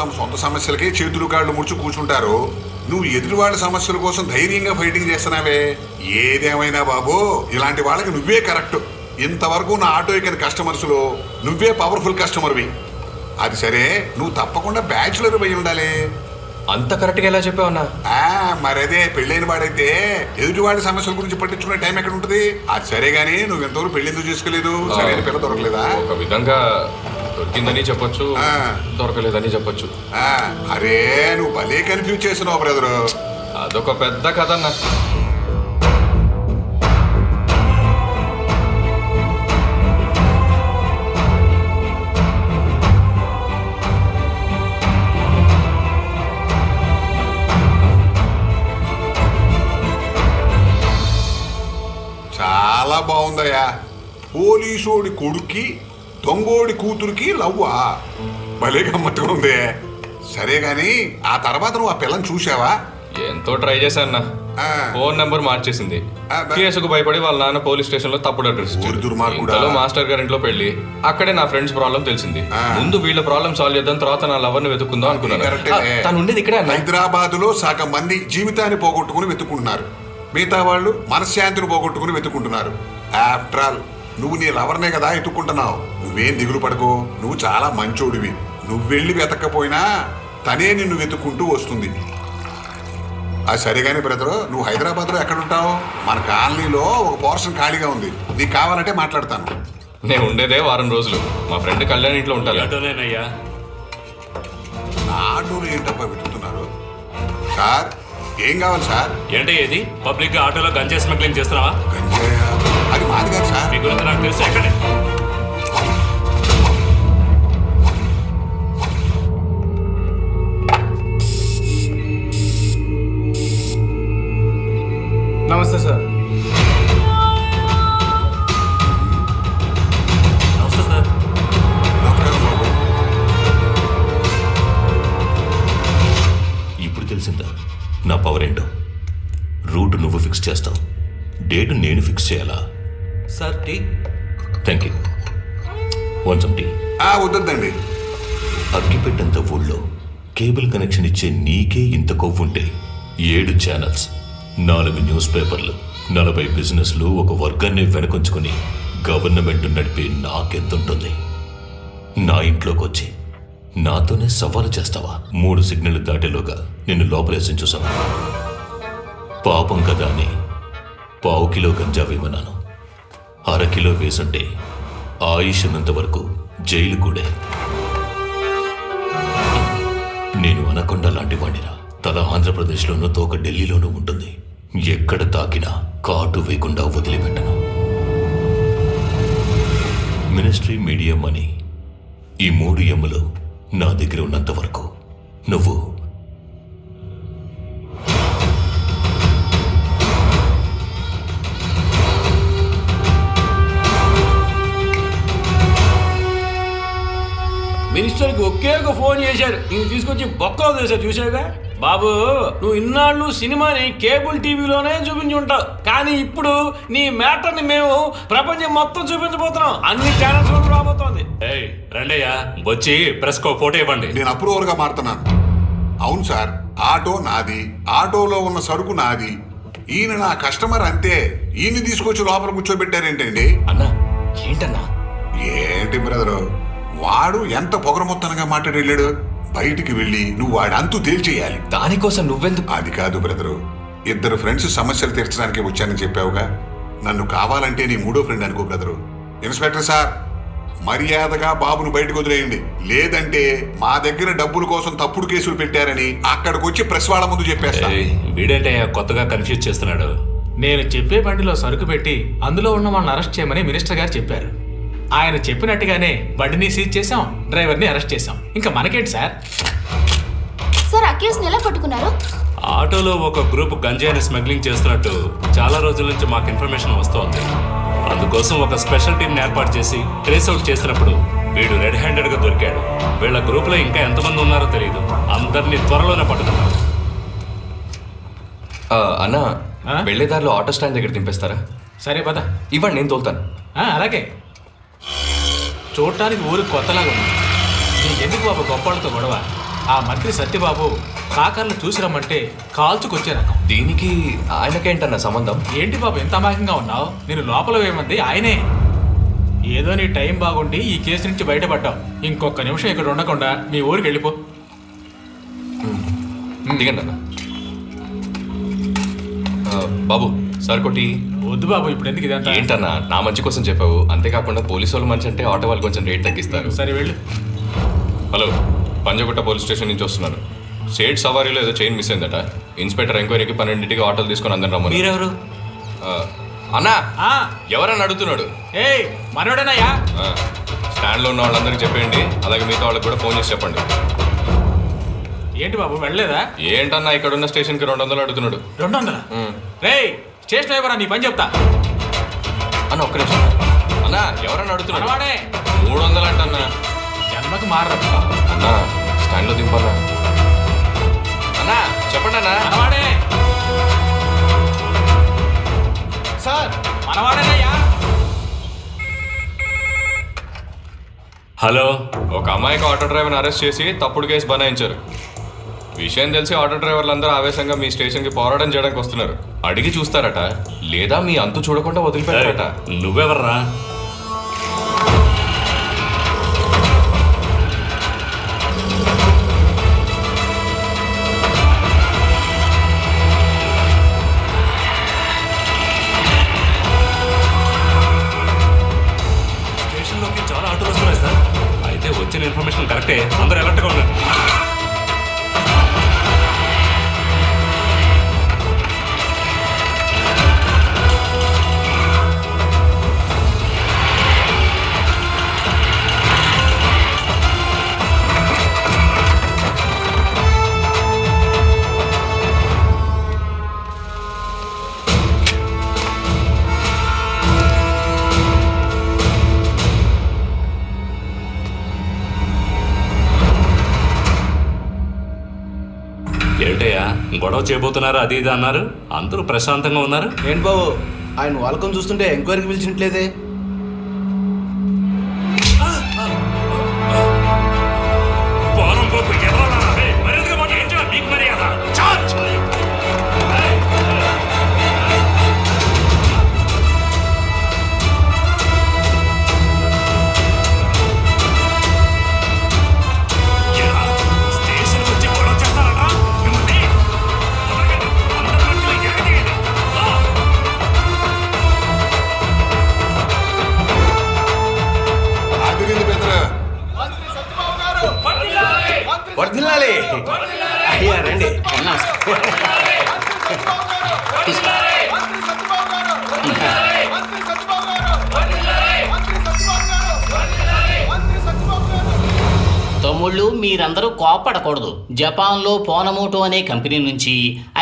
తమ సొంత సమస్యలకే చేతులు కాళ్ళు ముడుచు కూర్చుంటారు. నువ్వు ఎదుటి వాళ్ళ సమస్యల కోసం ధైర్యంగా ఫైటింగ్ చేస్తున్నావే. ఏదేమైనా బాబు, ఇలాంటి వాళ్ళకి నువ్వే కరెక్ట్. ఇంతవరకు నా ఆటో ఎక్కిన కస్టమర్స్లో నువ్వే పవర్ఫుల్ కస్టమర్వి. అది సరే, నువ్వు తప్పకుండా బ్యాచులర్ అయి ఉండాలి. అంత కరెక్ట్గా ఎలా చెప్పావన్నా? మరదే పెళ్ళైన వాడైతే ఎదుటివాడి సమస్యల గురించి పట్టించుకునే టైం ఎక్కడ ఉంటుంది? అది సరే గానీ నువ్వు ఎంతవరకు పెళ్లి ఎందుకు చేసుకోలేదు? సరైన పిల్ల దొరకలేదా? ఒక విధంగా దొరికిందని చెప్పొచ్చు, దొరకలేదని చెప్పొచ్చు. అరే నువ్వు భలే కన్ఫ్యూజ్ చేస్తున్నావు బ్రదరు. అదొక పెద్ద కథ అన్న. చాలా బాగుందయ్యా. పోలీసోడి కొడుక్కి దొంగోడి కూతురికి లవ్వా? భలే గమ్మత్తుగా ఉంది. సరే గాని ఆ తర్వాత నువ్వు ఆ పిల్లని చూసావా? ఎంతో ట్రై చేశాన్న. ఫోన్ నెంబర్ మార్చేసింది. కేసుకు భయపడి వాళ్ళ నాన్న పోలీస్ స్టేషన్ లో తప్పుడు అడ్రస్ ఇచ్చారు. మాస్టర్ గారి ఇంట్లో పెళ్లి. అక్కడే నా ఫ్రెండ్స్ ప్రాబ్లం తెలిసింది. ముందు వీళ్ళ ప్రాబ్లం సాల్వ్ చేద్దాం, తర్వాత నా లవర్ ని వెతుక్కుందాం అనుకున్నాను. తను ఉండేది ఇక్కడే. హైదరాబాద్ లో సగం మంది జీవితాన్ని పోగొట్టుకుని వెతుక్కుంటున్నారు. మిగతా వాళ్ళు మనశ్శాంతిని పోగొట్టుకుని వెతుక్కుంటున్నారు. ఆఫ్టర్ ఆల్ నువ్వు నీ లవర్నే కదా ఎత్తుక్కుంటున్నావు. నువ్వేం దిగులు పడకు, నువ్వు చాలా మంచోడివి. నువ్వు వెళ్ళి వెతక్కపోయినా తనే నిన్ను వెతుక్కుంటూ వస్తుంది. అది సరేగాని బ్రదరు, నువ్వు హైదరాబాద్లో ఎక్కడుంటావు? మన కాలనీలో ఒక పోర్షన్ ఖాళీగా ఉంది, నీకు కావాలంటే మాట్లాడతాను. నేను ఉండేదే వారం రోజులు. మా ఫ్రెండ్ కళ్యాణ్ ఇంట్లో ఉంటాను. నా ఆటోలో ఏంటబ్బా వెతుకుతున్నారు? సార్ ఏం కావాలి సార్? ఏంటి ఏది పబ్లిక్ గా ఆటోలో గంజాయి స్మగ్లింగ్ చేస్తున్నావా? గంజాయా? అది మాది కాదు సార్. మీ గురించి నాకు తెలుసు. ఎక్కడే నమస్తే సార్. నమస్తే సార్. నమస్కారం బాబు. ఇప్పుడు తెలిసిందా నా పవర్ ఏంటో? రూట్ నువ్వు ఫిక్స్ చేస్తావు, డేట్ నేను ఫిక్స్ చేయాలా? Sir tea. Thank you. కొంచెం టీ. వద్దండి. అగ్గిపెట్టంత ఊళ్ళో కేబుల్ కనెక్షన్ ఇచ్చే నీకే ఇంత కొవ్వుంటే 7 ఛానల్స్, 4 న్యూస్ పేపర్లు, 40 బిజినెస్లు, ఒక వర్గాన్ని వెనకొంచుకుని గవర్నమెంట్ నడిపే నాకెంతుంటుంది? నా ఇంట్లోకి వచ్చి నాతోనే సవాలు చేస్తావా? 3 సిగ్నల్ దాటేలోగా నిన్ను లోపలేసి చూసావా? పాపం కదా అని 1/4 కిలో గంజా వేయమన్నాను. 1/2 కిలో వేసుంటే ఆయుష్ ఉన్నంత వరకు జైలు కూడా. నేను అనకొండ లాంటి వాడిరా. తల ఆంధ్రప్రదేశ్లోనూ తోక ఢిల్లీలోనూ ఉంటుంది. ఎక్కడ తాకినా కాటు వేయకుండా వదిలిపెట్టను. మినిస్ట్రీ, మీడియా, మనీ, ఈ 3 ఎమ్ములు నా దగ్గర ఉన్నంత వరకు నువ్వు మినిస్టర్కి ఒకే ఒక ఫోన్ చేశారు, ఇంక తీసుకొచ్చి బొక్కలు చేశారు. చూసావుగా బాబు, నువ్వు ఇన్నాళ్ళు సినిమాని కేబుల్ టీవీలోనే చూపించి ఉంటావు, కానీ ఇప్పుడు నీ మ్యాటర్ని మేము ప్రపంచం మొత్తం చూపించబోతున్నాం. అన్ని ఛానల్స్ లో రాబోతోంది. రండయ్యా, వచ్చి ప్రెస్ కో ఫోటో ఇవ్వండి. నేను అప్రూవర్ గా మారుతున్నాను. అవును సార్, ఆటో నాది, ఆటోలో ఉన్న సరుకు నాది. ఈయన నా కస్టమర్ అంతే. ఈయన్ని తీసుకొచ్చి లోపల కూర్చోబెట్టారేంటండి? అన్నా ఏంటన్నా? ఏంటి బ్రదరు, వాడు ఎంత పొగరమొత్తనగా మాట్లాడేళ్ళాడు. బయటికి వెళ్ళి నువ్వు వాడి అంతు తేల్చేయాలి. దానికోసం నువ్వెందుకు? అది కాదు బ్రదరు, 2 ఫ్రెండ్స్ సమస్యలు తీర్చడానికి వచ్చానని చెప్పావుగా. నన్ను కావాలంటే నీ 3వ ఫ్రెండ్ అనుకో బ్రదరు. ఇన్స్పెక్టర్ సార్, మర్యాదగా బాబును బయటకు వదిలేయండి, లేదంటే మా దగ్గర డబ్బుల కోసం తప్పుడు కేసులు పెట్టారని అక్కడికి వచ్చి ప్రెస్ వాళ్ళ ముందు చెప్పేస్తా. వీడేంటయ్యా కొత్తగా కన్ఫ్యూజ్ చేస్తున్నాడు? నేను చెప్పే బండిలో సరుకు పెట్టి అందులో ఉన్న వాళ్ళని అరెస్ట్ చేయమని మినిస్టర్ గారు చెప్పారు. ఆయన చెప్పినట్టుగానే బండిని సీజ్ చేశాం, డ్రైవర్ని అరెస్ట్ చేశాం. ఇంకా మనకేంటి సార్? సార్, ఆ కేసుని ఎలా పట్టుకున్నారు? ఆటోలో ఒక గ్రూప్ గంజాయిని స్మగ్లింగ్ చేస్తున్నట్టు చాలా రోజుల నుంచి మాకు ఇన్ఫర్మేషన్ వస్తోంది. అందుకోసం ఒక స్పెషల్ టీంని ఏర్పాటు చేసి ట్రేస్ అవుట్ చేసినప్పుడు వీడు రెడ్ హ్యాండెడ్ గా దొరికాడు. వీళ్ళ గ్రూప్ లో ఇంకా ఎంతమంది ఉన్నారో తెలియదు. అందరినీ త్వరలోనే పట్టుకున్నారు. అన్నా, వెళ్ళేదారిలో ఆటో స్టాండ్ దగ్గర దింపేస్తారా? సరే పద. ఇవ్వండి, నేను తోలుతాను. అలాగే. చూడటానికి ఊరికి కొత్తలాగా ఉంది. నీకెందుకు బాబు గొప్పవాళ్ళతో గొడవ? ఆ మంత్రి సత్యబాబు కాకర్లు చూసి రమ్మంటే కాల్చుకొచ్చే రకం. దీనికి ఆయనకేంటన్న సంబంధం? ఏంటి బాబు ఎంత అమాయకంగా ఉన్నావు? నేను లోపల వేయమంది ఆయనే. ఏదో నీ టైం బాగుండి ఈ కేసు నుంచి బయటపడ్డావు. ఇంకొక నిమిషం ఇక్కడ ఉండకుండా మీ ఊరికి వెళ్ళిపో. దిగండి అన్న. బాబు సార్ కొట్టి. వద్దు బాబు, ఇప్పుడు ఎందుకు ఇదంతా? ఏంటన్నా నా మంచి కోసం చెప్పావు, అంతేకాకుండా పోలీసు వాళ్ళు మంచి అంటే ఆటో వాళ్ళు కొంచెం రేట్ తగ్గిస్తారు. సరే వెళ్ళు. హలో, పంజగుట్ట పోలీస్ స్టేషన్ నుంచి వస్తున్నాను. స్టేట్ సవారీలో ఏదో చైన్ మిస్ అయిందట. ఇన్స్పెక్టర్ ఎంక్వైరీకి 12కి ఆటోలు తీసుకొని అందరం రమ్మని. మీరెవరు? అన్నా ఆ, ఎవరని అడుగుతున్నాడు. ఏయ్ మనోడేనాయా? స్టాండ్లో ఉన్న వాళ్ళందరికీ చెప్పండి, అలాగే మిగతా వాళ్ళకి కూడా ఫోన్ చేసి చెప్పండి. ఏంటి బాబు వెళ్ళలేదా? ఏంటన్నా ఇక్కడ ఉన్న స్టేషన్కి 200 అడుగుతున్నాడు. 200? రేయ్ స్టేషన్ డ్రైవరా, నీ పని చెప్తా. అన్న ఒక్క నిమిషం అన్నా, ఎవరన్నా అడుగుతున్నాడు. మనవాడే. 300 అంటన్నా. జన్మకి మారదు. అన్నా స్టాండ్లో దింపన్నా. అన్నా చెప్పండి అన్నా. మనవాడే సార్, మనవాడేనయ్యా. హలో, ఒక అమ్మాయికి ఆటో డ్రైవర్ని అరెస్ట్ చేసి తప్పుడు కేసు బనాయించారు. విషయం తెలిసి ఆటో డ్రైవర్లు అందరూ ఆవేశంగా మీ స్టేషన్కి పోరాటం చేయడానికి వస్తున్నారు. అడిగి చూస్తారట, లేదా మీ అంతు చూడకుండా వదిలిపెట్టారట. నువ్వెవర్రా? స్టేషన్లోకి చాలా ఆటోలు వస్తున్నాయి సార్. అయితే వచ్చిన ఇన్ఫర్మేషన్ కరెక్టే, అందరూ అలర్ట్గా ఉండండి. ఏంటయ్యా గొడవ చేయబోతున్నారు అది ఇది అన్నారు, అందరూ ప్రశాంతంగా ఉన్నారు. ఏంటి బాబు ఆయన వాళ్ళకం చూస్తుంటే ఎంక్వైరీకి పిలిచినట్లేదే? వర్ధిల్లాలి. అయ్యా రండి. తమ్ముళ్ళు మీరందరూ కోపడకూడదు. జపాన్లో పోనమోటో అనే కంపెనీ నుంచి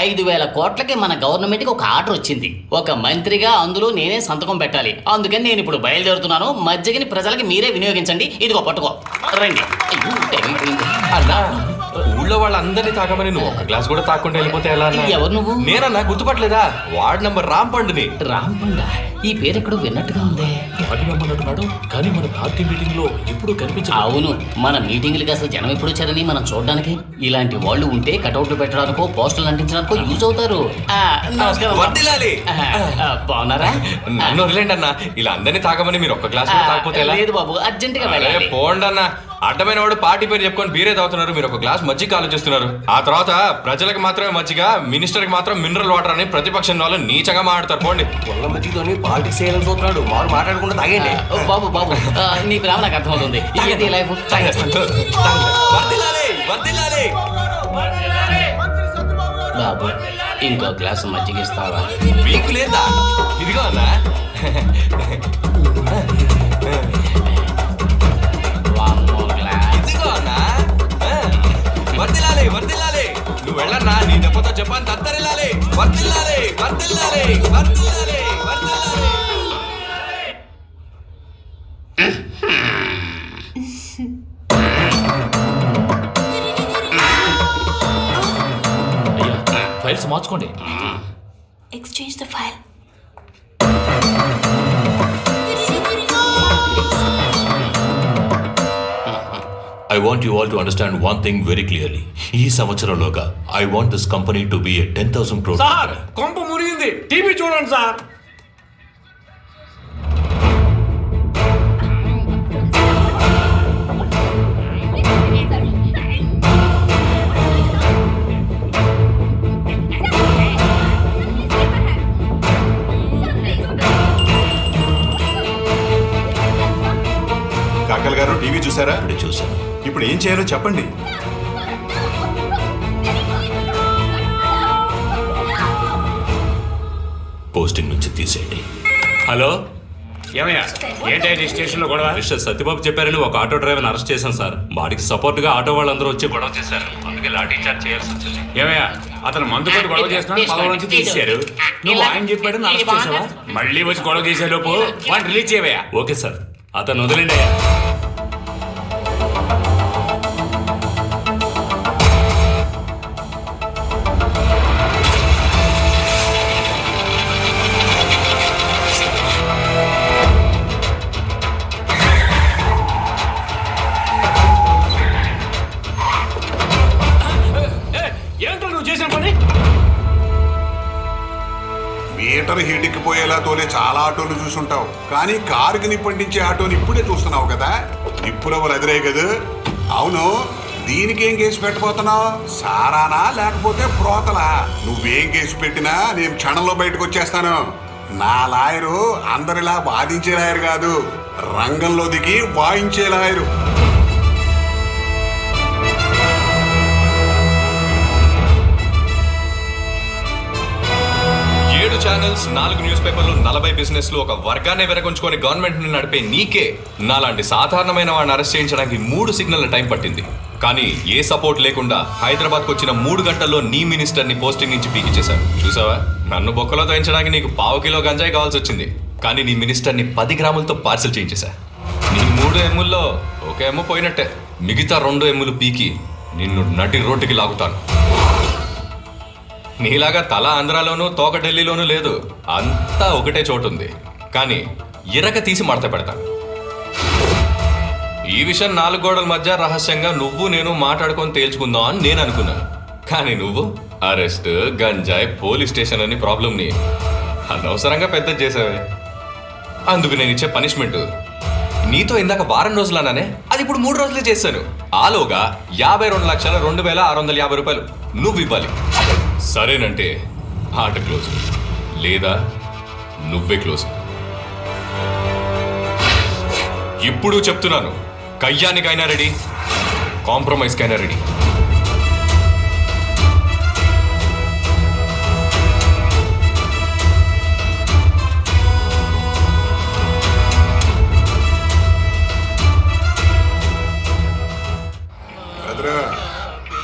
5,000 కోట్లకి మన గవర్నమెంట్కి ఒక ఆర్డర్ వచ్చింది. ఒక మంత్రిగా అందులో నేనే సంతకం పెట్టాలి. అందుకని నేను ఇప్పుడు బయలుదేరుతున్నాను. మజ్జిగని ప్రజలకి మీరే వినియోగించండి. ఇదిగో పట్టుకో రండి. అన్నా ఊళ్ళో వాళ్ళందరినీ తాగమని నువ్వు ఒక గ్లాస్ కూడా తాకుండా వెళ్ళిపోతే ఎలా అన్నా? ఎవరు నువ్వు? నేనన్నా గుర్తుపట్టలేదా? Ward number రాంపండుని. రాంపండ? ఈ పేరు ఎక్కడో విన్నట్టుగా ఉంది. పార్టీ మెంబర్ అంటున్నాడు, కానీ మన పార్టీ మీటింగ్ లో ఎప్పుడు కనిపించదు. అవును, మన మీటింగ్లకి అసలు జనం ఎప్పుడు వచ్చారని మనం చూడడానికి. ఇలాంటి వాళ్ళు ఉంటే కటౌట్లు పెట్టడానికో పోస్టులు అంటించడానికో యూజ్ అవుతారు. నమస్కారం. వర్ధిల్లాలి. బాగున్నారా? నన్ను వదిలేండి అన్న, ఇలా అందరినీ తాగమని మీరు ఒక్క గ్లాస్ కూడా తాగపోతే ఎలా? లేదు బాబు, అర్జెంట్ గా వెళ్ళాలి. పోండి అన్న, అడ్డమైన వాడు పార్టీ పేరు చెప్పుకొని బీరే తాగుతున్నారు, మీరు ఒక గ్లాస్ మజ్జిగ ఆలోచిస్తున్నారు. ఆ తర్వాత ప్రజలకు మాత్రమే మజ్జిగ, మినిస్టర్ కి మాత్రం మినరల్ వాటర్ అని ప్రతిపక్షం వాళ్ళు నీచంగా మాట్లాడతారు. పోండి. పొల్ల మధ్యతోని పాలిటిక్స్ చేయాలని చూస్తున్నాడు. మారు మాట్లాడకుండా తాగండి. బాబు బాబు, నీ ప్రేమ నాకు అర్థమవుతుంది. ఇది లైఫ్ వర్ధిల్లాలి, వర్ధిల్లాలి. బాబు ఇంకో గ్లాస్ మజ్జిగ ఇస్తావా? మీకు లేదా? ఇదిగో అన్నా. ఇదిగో అన్నా. వర్ధిల్లాలి, వర్ధిల్లాలి. నువ్వు వెళ్ళన్నా, నీ దెబ్బతో జపాన్ దత్తరిల్లాలి. వర్ధిల్లాలి, వర్ధిల్లాలి, వర్ధిల్లాలి, వర్ధిల్లాలి. అయ్యా ఫైల్స్ మార్చుకోండి. Exchange the file. I want you all to understand one thing very clearly. ఈ సంవత్సరంలోగా I want this company to be a 10,000 crore. Sir కొంప మునిగింది, టీవీ చూడండి సార్. కాకల్ గారు టీవీ చూసారా? ఇప్పుడే చూశాను. ఇప్పుడు ఏం చేయాలో చెప్పండి. పోస్టింగ్ నుంచి తీసేయండి. హలో, ఏమయ్యా ఏంటంటే స్టేషన్లో గొడవ? మిస్టర్ సత్యబాబు చెప్పారని ఒక ఆటో డ్రైవర్ని అరెస్ట్ చేశాను సార్. వాడికి సపోర్ట్ గా ఆటో వాళ్ళందరూ వచ్చి గొడవ చేశారు, అందుకే లాఠీ చార్జ్ చేయాల్సి వచ్చింది. ఏమయ్యా అతను మందు కొట్టి గొడవ చేస్తున్నాడు, పదవి నుంచి తీశారు. నువ్వు ఆయన చెప్పాడని అరెస్ట్ చేసావా? మళ్ళీ వచ్చి గొడవ చేసే లోపు వాడిని రిలీజ్ చేయవయ్యా. ఓకే సార్, అతను వదిలేండి అయ్యా. ఏంటో నువ్వు చేసిన పని? మీటర్ హీటెక్కిపోయేలా తోలే చాలా ఆటోలు చూసుంటావు, కానీ కారుకి నిప్పండించే ఆటోని ఇప్పుడే చూస్తున్నావు కదా. నిప్పురవ్వలు అదిరే కదా. అవును, దీనికేం కేసు పెట్టబోతున్నావు? సారానా లేకపోతే ప్రోతలా? నువ్వేం కేసు పెట్టినా నేను క్షణంలో బయటకు వచ్చేస్తాను. నా లాయరు అందరిలా వాదించే లాయరు కాదు, రంగంలో దిగి వాయించే లాయరు. 7 ఛానల్స్, 4 న్యూస్ పేపర్లు, 40 బిజినెస్లు, ఒక వర్గాన్ని వెరగొంచుకొని గవర్నమెంట్ ని నడిపే నీకే నాలాంటి సాధారణమైన వాడిని అరెస్ట్ చేయించడానికి 3 సిగ్నల్ టైం పట్టింది. కానీ ఏ సపోర్ట్ లేకుండా హైదరాబాద్కు వచ్చిన 3 గంటల్లో నీ మినిస్టర్ని పోస్టింగ్ నుంచి పీకిచ్చేశాను. చూసావా, నన్ను బొక్కలో తోయించడానికి నీకు 1/4 కిలో గంజాయి కావాల్సి వచ్చింది, కానీ నీ మినిస్టర్ని 10 గ్రాములతో పార్సల్ చేయించేశా. నీ 3 ఎమ్ముల్లో 1 ఎమ్ము పోయినట్టే, మిగతా 2 ఎమ్ములు పీకి నిన్ను నటి రోడ్డుకి లాగుతాను. నీలాగా తల ఆంధ్రాలోనూ తోక ఢిల్లీలోనూ లేదు, అంతా ఒకటే చోటు ఉంది, కానీ ఇరక తీసి మడత పెడతాను. ఈ విషయం 4 గోడల మధ్య రహస్యంగా నువ్వు నేను మాట్లాడుకొని తేల్చుకుందాం అని నేను అనుకున్నాను. కానీ నువ్వు అరెస్ట్, గంజాయి, పోలీస్ స్టేషన్ అని ప్రాబ్లంని అనవసరంగా పెద్ద చేసావే. అందుకు నేను ఇచ్చే పనిష్మెంట్ నీతో ఇందాక వారం రోజులు అన్నానే, అది ఇప్పుడు 3 రోజులే చేశాను. ఆలోగా 52,02,650 రూపాయలు నువ్వు ఇవ్వాలి. సరేనంటే ఆట క్లోజ్, లేదా నువ్వే క్లోజ్. ఇప్పుడు చెప్తున్నాను, కయ్యానికైనా రెడీ, కాంప్రమైజ్కైనా రెడీ.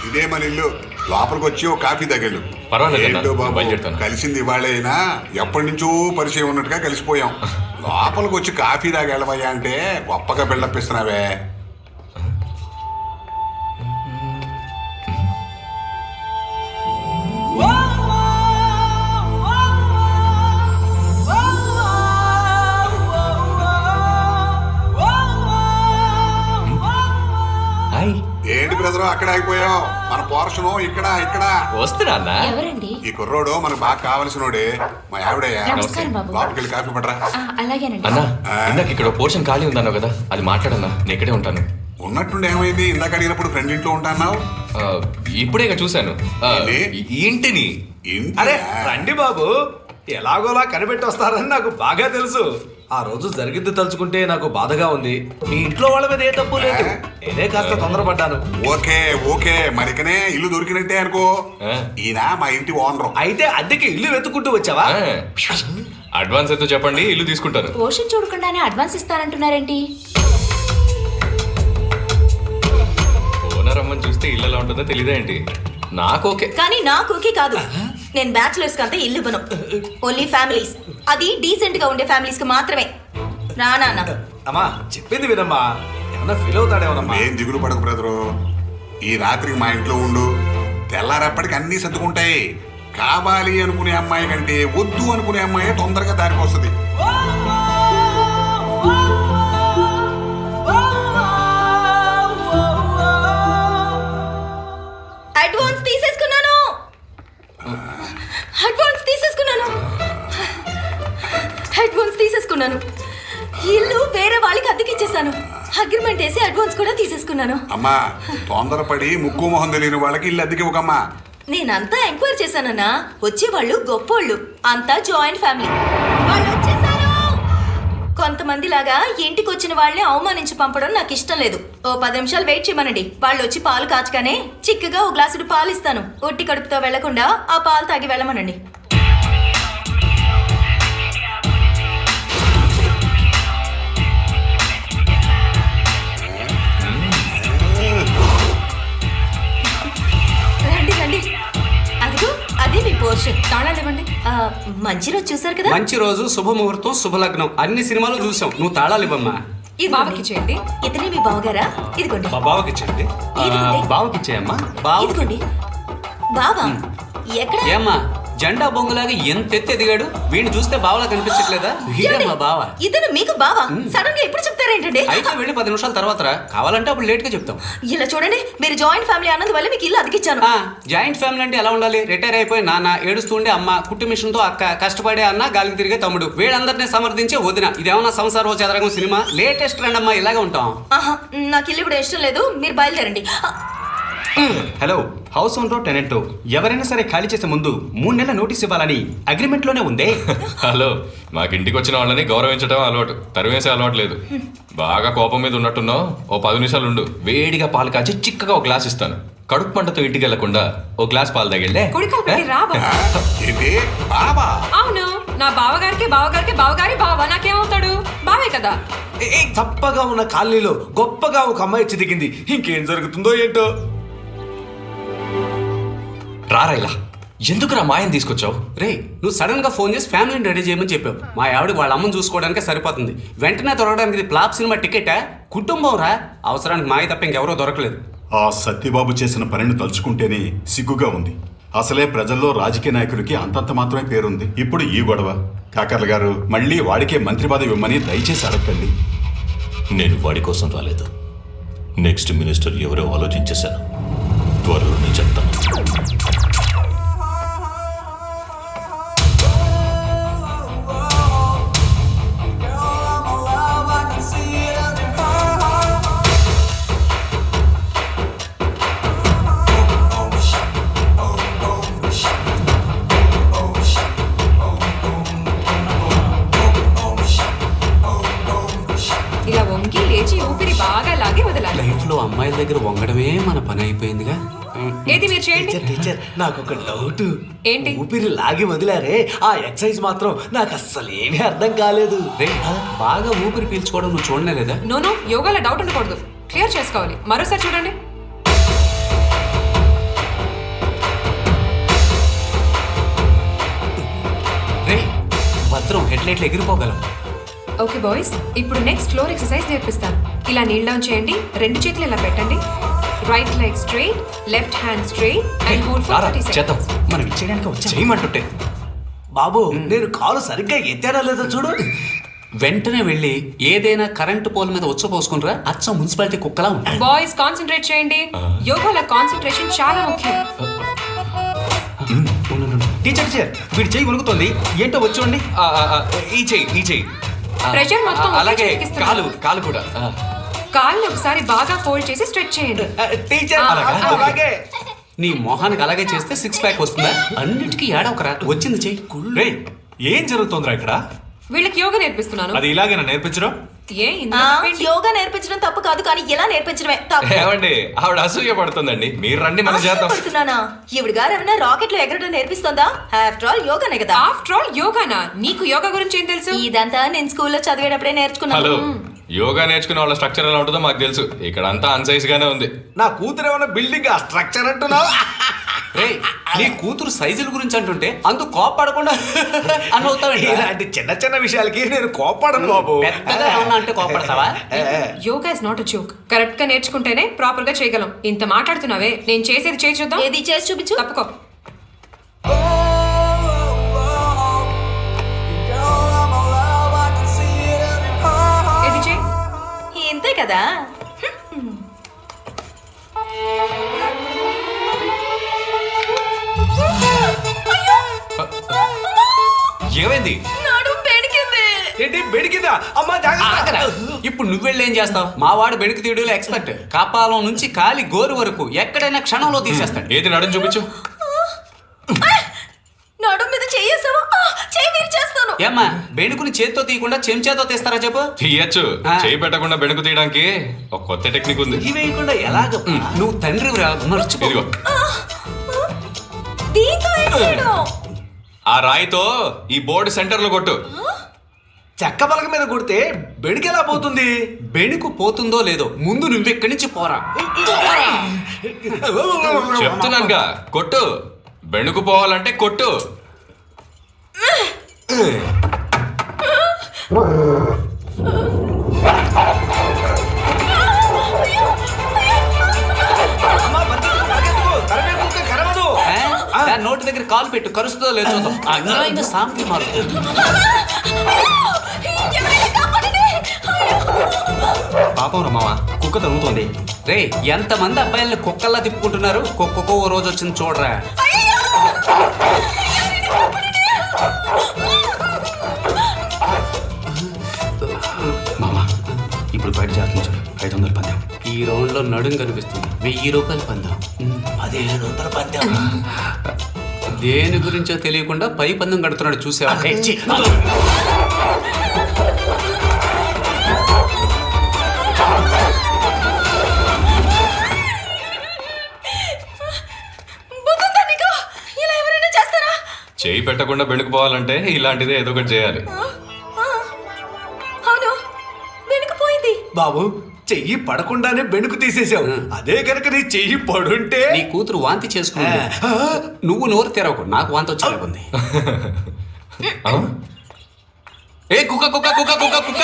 ఇదే మన ఇల్లు, లోపలికి వచ్చి ఒక కాఫీ తగలు. పర్వాలేదు, ఏంటో బాబు, బయలుదేరుతాను. కలిసింది ఇవాళైనా ఎప్పటి నుంచో పరిచయం ఉన్నట్టుగా కలిసిపోయాం. లోపలికి వచ్చి కాఫీ తాగెళ్ళవయ్యా అంటే గొప్పగా బిల్డప్ ఇస్తున్నావే. ఏంటి బ్రదరు అక్కడ అయిపోయావు? మన పోర్షను ఇక్కడ ఇక్కడ వస్తున్నా అన్న. ఎవరండి? ఈ కుర్రోడు మనకు బాగా కావలసినోడే, మా ఆవిడయ్యా. నమస్కారం బాబు. లోపలికి వెళ్ళి కాఫీ పడరా. అలాగేనండి. అన్నా, ఇందాక ఇక్కడ పోర్షన్ ఖాళీ ఉందన్నావు కదా, అది మాట్లాడన్నా, నేను ఇక్కడే ఉంటాను. ఉన్నట్టుండి ఏమైంది? ఇందాక అడిగినప్పుడు ఫ్రెండ్ ఇంట్లో ఉంటాన్నావు. ఆ, ఇప్పుడే ఇక చూశాను ఇంటిని. అరే రండి బాబు, ఎలాగోలా కనిపెట్టి వస్తారని నాకు బాగా తెలుసు. ఆ రోజు జరిగింది తలుచుకుంటే నాకు బాధగా ఉంది. మీ ఇంట్లో వాళ్ళ మీద ఏ తప్పు లేదు, నేనే కాస్త తొందరపడ్డాను. ఓకే ఓకే, మరికనే ఇల్లు దొరికినట్టే అనుకో. ఈయన మా ఇంటి ఓనరు. అయితే అద్దెకి ఇల్లు వెతుక్కుంటూ వచ్చావా? అడ్వాన్స్ అయితే చెప్పండి, ఇల్లు తీసుకుంటాను. పోషన్ చూడకుండానే అడ్వాన్స్ ఇస్తానంటున్నారేంటి? ఓనర్ అమ్మని చూస్తే ఇల్లు ఎలా ఉంటుందో తెలియదా ఏంటి? నాకు ఓకే, కానీ నాకు ఓకే కాదు. నేను బ్యాచులర్స్ కి అంతా ఇల్లు ఇవ్వను, ఓన్లీ ఫ్యామిలీస్, అది డీసెంట్ గా ఉండే ఫ్యామిలీస్ కి మాత్రమే. రానా అమ్మా చెప్పింది వినమ్మా, ఏమన్నా ఫీల్ అవుతాడేమోనమ్మా. ఏం దిగులు పడకు బ్రదరు, ఈ రాత్రికి మా ఇంట్లో ఉండు, తెల్లారప్పటికి అన్నీ సర్దుకుంటాయి. కావాలి అనుకునే అమ్మాయి కంటే వద్దు అనుకునే అమ్మాయి తొందరగా దారికి వస్తుంది. పెట్టేసి అడ్వాన్స్ కూడా తీసేసుకున్నాను. అమ్మా తొందరపడి ముక్కు మొహం తెలియని వాళ్ళకి ఇల్లు అద్దెకి ఇవ్వకమ్మా. నేనంతా ఎంక్వైరీ చేశానన్నా. వచ్చేవాళ్ళు గొప్పోళ్ళు, అంతా జాయింట్ ఫ్యామిలీ. వాళ్ళు వచ్చేసారు. కొంతమంది లాగా ఇంటికి వచ్చిన వాళ్ళని అవమానించి పంపడం నాకు ఇష్టం లేదు. ఓ 10 నిమిషాలు వెయిట్ చేయమనండి. వాళ్ళు వచ్చి పాలు కాచగానే చిక్కగా ఓ గ్లాసుడు పాలు ఇస్తాను. ఒట్టి కడుపుతో వెళ్లకుండా ఆ పాలు తాగి వెళ్ళమనండి. రండి రండి. అదిగో అదే మీ పోర్షన్. తాళాలు ఇవ్వండి. మంచి రోజు చూసారు కదా. మంచి రోజు, శుభముహూర్తం, శుభలగ్నం అన్ని సినిమాలు చూసాం. నువ్వు తాళాలు ఇవ్వమ్మా. ఈ బావకి చేయండి. ఇతనే మీ బావగారా? ఇదిగోండి. మా బావకి ఇచ్చేయండి. బావకి ఇచ్చేయమ్మా. ఇదిగోండి. బావా ఎక్కడ? ఏమ్మా జెండా బొంగులాగా ఎంత ఎత్తి ఎదిగాడు. వీడిని చూస్తే బావలా కనిపించట్లేదా? వీడే మా బావ. ఇతను మీకు బావా? సడన్ గా ఎప్పుడు చెప్తారేంటండి? అయితే వెళ్ళి 10 నిమిషాల తర్వాత రా. కావాలంటే అప్పుడు లేట్ గా చెప్తాం. ఇలా చూడండి, మీరు జాయింట్ ఫ్యామిలీ అన్నది వల్ల మీకు ఇల్లు అతికిచ్చాను. జాయింట్ ఫ్యామిలీ అంటే ఎలా ఉండాలి? రిటైర్ అయిపోయి నాన్న, ఏడుస్తుండే అమ్మ, కుట్టు మిషన్ తో అక్క, కష్టపడే అన్న, గాలికి తిరిగే తమ్ముడు, వీళ్ళందరినీ సమర్థించే వదిన. ఇదేమన్నా సంసారం చదరగం సినిమా? లేటెస్ట్ రండి అమ్మా, ఇలాగే ఉంటాం. ఆహా, నాకు ఇల్లు ఇప్పుడు ఇష్టం లేదు. మీరు బయలుదేరండి. హలో, హౌస్ ఓనర్ టెనెంట్ ఎవరైనా సరే ఖాళీ చేసే ముందు 3 నెలల నోటీస్ ఇవ్వాలని అగ్రిమెంట్ లోనే ఉందే. హలో, మాకింటికి వచ్చిన వాళ్ళని గౌరవించడం అలవాటు, తరివేసే అలవాటు లేదు. బాగా కోపం మీద ఉన్నట్టున్నావు. ఓ 10 నిమిషాలు ఉండు. వేడిగా పాలు కాచి చిక్కగా ఒక గ్లాస్ ఇస్తాను. కడుపు పంటతో ఇంటికి వెళ్లకుండా ఓ గ్లాస్ పాలు తాగిళ్ళే. ఇది బాబా. అవును, నా బావగారికి బావగారి బావ నాకేమవుతాడు? బావే కదా. చప్పగా ఉన్న కాలనీలో గొప్పగా ఒక అమ్మాయి వచ్చి దిగింది. ఇంకేం జరుగుతుందో ఏంటో. రారా ఇలా. ఎందుకురా మాయం తీసుకొచ్చావు? రే, నువ్వు సడన్ గా ఫోన్ చేసి ఫ్యామిలీని రెడీ చేయమని చెప్పావు. మా ఆవిడ వాళ్ళ అమ్మని చూసుకోవడానికే సరిపోతుంది. వెంటనే దొరకడానికి ఇది ఫ్లాప్ సినిమా టికెటా? కుటుంబం రా. అవసరానికి మాయ తప్ప ఇంకెవరో దొరకలేదు. ఆ సత్యబాబు చేసిన పనిని తలుచుకుంటేనే సిగ్గుగా ఉంది. అసలే ప్రజల్లో రాజకీయ నాయకులకి అంతంత మాత్రమే పేరుంది. ఇప్పుడు ఈ గొడవ. కాకర్ల గారు మళ్ళీ వాడికే మంత్రి పదవి ఇవ్వమని దయచేసి అడగండి. నేను వాడి కోసం రాలేదు. నెక్స్ట్ మినిస్టర్ ఎవరో ఆలోచించేశాను. త్వరలోనే చెప్తాను. ఇలా వంగి లేచి ఊపిరి బాగా లాగి వదలాలి. లైఫ్ లో అమ్మాయిల దగ్గర వంగడమే మన పని అయిపోయిందిగా. ఏది మీరు చేయండి. టీచర్ నాకు ఒక డౌట్. ఏంటి? ఊపిరి లాగి వదిలారే ఆ ఎక్సర్సైజ్ మాత్రం నాకు అస్సలు ఏమీ అర్థం కాలేదు. రే, బాగా ఊపిరి పీల్చుకోవడం నువ్వు చూడనే లేదా? నో, యోగాలో డౌట్ ఉండకూడదు. క్లియర్ చేసుకోవాలి. మరోసారి చూడండి. రే, భద్రం హెడ్లైట్లు ఎగిరిపోగలం. ఓకే బాయ్స్, ఇప్పుడు నెక్స్ట్ ఫ్లోర్ ఎక్సర్సైజ్ నేర్పిస్తాను. ఇలా నీల్ డౌన్ చేయండి. 2 చేతులు ఇలా పెట్టండి. Right leg straight, left hand straight and hold for 30 చేద్దాం. సెకండ్స్. మనం ఇచ్చేయడానికి వచ్చా చేయమంటుంటే. బాబు, నేను కాలు సరిగ్గా ఎత్తారా లేదో చూడు. వెంటనే వెళ్ళి ఏదైనా కరెంటు పోల్ మీద పోసుకునిరా. అచ్చం మున్సిపాలిటీ కుక్కలా ఉంటుంది. బాయ్స్ కాన్సంట్రేట్ చేయండి. యోగాలో కాన్సంట్రేషన్ చాలా ముఖ్యం. టీచర్ వీడి చేయి ఉనుకుతోంది. ఏంటో వచ్చి ఈ చెయ్యి ప్రెషర్ మొత్తం ఒకే అలాగే చేతికి ఇస్తున్నాను. కాలు కూడా. కాళ్ళు ఒకసారి బాగా ఫోల్డ్ చేసి స్ట్రెచ్ చేయండి. టీచర్ అలాగా? అలాగే. నీ మొహానికి అలాగే చేస్తే 6 ప్యాక్ వస్తుందా? అన్నిటికీ ఏడవకరా. వచ్చింది చెయ్యి. రే, ఏం జరుగుతోందిరా ఇక్కడ? వీళ్ళకి యోగా నేర్పిస్తున్నాను. అది ఇలాగేనా నేర్పించడం? యోగా నేర్పించడం తప్పు కాదు, కానీ ఇలా నేర్పించడమే తప్పు. ఏమండి, ఆవిడ అసూయ పడుతుందండి. మీరు రండి, మన చేద్దాం. పడుతున్నానా? ఈవిడ గారు ఏమైనా రాకెట్ లో ఎగరడం నేర్పిస్తుందా? ఆఫ్టర్ ఆల్ యోగానే కదా. ఆఫ్టర్ ఆల్ యోగానా? నీకు యోగా గురించి ఏం తెలుసు? ఇదంతా నేను స్కూల్లో చదివేటప్పుడే నేర్చుకున్నాను. హలో, యోగా నేర్చుకునే వాళ్ళ స్ట్రక్చర్ ఎలా ఉంటుందో మాకు తెలుసు. ఇక్కడ అంతా అన్సైజ్ గానే ఉంది. నా కూతురు ఏమన్నా బిల్డింగ్ ఆ స్ట్రక్చర్ అంటున్నావు? రే, నీ కూతురు సైజుల గురించి అంటుంటే అందుకు కోపడకుండా అనవుతావు. ఇలాంటి చిన్న చిన్న విషయాలకి నేను కోపడను బాబు. పెద్దగా ఏమన్నా అంటే కోపడతావా? Yoga is not a joke. Correct గా నేర్చుకుంటేనే ప్రాపర్ గా చేయగలం. ఇంత మాట్లాడుతున్నావే, నేను చేసేది చేయి చూద్దాం. ఏది చేసి చూపించు. తప్పుకో. ఏది చేయి. ఇంతే కదా. ఏమైంది? నడుము పెడికింది. ఏంటి బెడికిందా అమ్మా జాగ్రత్త. ఆగరా. ఇప్పుడు నువ్వెళ్ళేం చేస్తావు? మా వాడు బెడుకు తీయడంలో ఎక్స్పర్ట్. కాపాలం నుంచి కాలి గోరు వరకు ఎక్కడైనా క్షణంలో తీసేస్తాడు. ఏది నడుము చూపించు. నడు మీద చెయ్యేసావా? చెయ్యి మీరు చేస్తాను. ఏమ్మా బెణుకుని చేత్తో తీయకుండా చెంచాతో తీస్తారా చెప్పు? తీయచ్చు. చేయి పెట్టకుండా బెణుకు తీయడానికి ఒక కొత్త టెక్నిక్ ఉంది. ఇవి వేయకుండా ఎలాగ? నువ్వు తండ్రి మర్చిపో. ఇదిగో దీంతో ఏం చేయడం? ఆ రాయితో ఈ బోర్డు సెంటర్ లో కొట్టు. చెక్క పలక మీద కొడితే బెడికి ఎలా పోతుంది? బెణుకు పోతుందో లేదో ముందు నువ్వు ఇక్కడి నుంచి పోరా. చెప్తున్నానుగా కొట్టు. బెణుకు పోవాలంటే కొట్టు. అమ్మా పరిగెత్తుకో, కరవేపుకు కరవదు. దాని నోటి దగ్గర కాలు పెట్టు, కరుస్తుందో లేదో చూద్దాం. అగ్రైన సాంతి మారుతుంది. పాపం రమ్మా, కుక్క తరుగుతోంది. రే ఎంతమంది అబ్బాయిల్ని కుక్కల్లా తిప్పుకుంటున్నారు? కుక్కకో ఓ రోజు వచ్చింది చూడరా. మామా ఇప్పుడు బయట చేస్తుంది 500 పందెం. ఈ రౌండ్ లో నడుం కనిపిస్తుంది. 1000 రూపాయలు పందాం. 1500 పందెం. దేని గురించో తెలియకుండా పై పందెం కడుతున్నాడు చూసావా? బుద్ధుందా నీకు? ఇలా ఎవరైనా చేస్తారా? చేయి పెట్టకుండా బెణుకు పోవాలంటే ఇలాంటిదే ఏదో ఒకటి చేయాలి. అవును, వెనుకపోయింది. బాబు చెయ్యి పడకుండానే బెణుకు తీసేసావు. అదే కనుక నీ చెయ్యి పడుంటే నీ కూతురు వాంతి చేసుకుంది. నువ్వు నోరు తెరవకు, నాకు వాంతి వచ్చేలాగుంది. ఏ కుక్క కుక్క కుక్క కుక్క కుక్క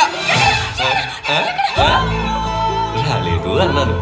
రాలేదు అన్నాను.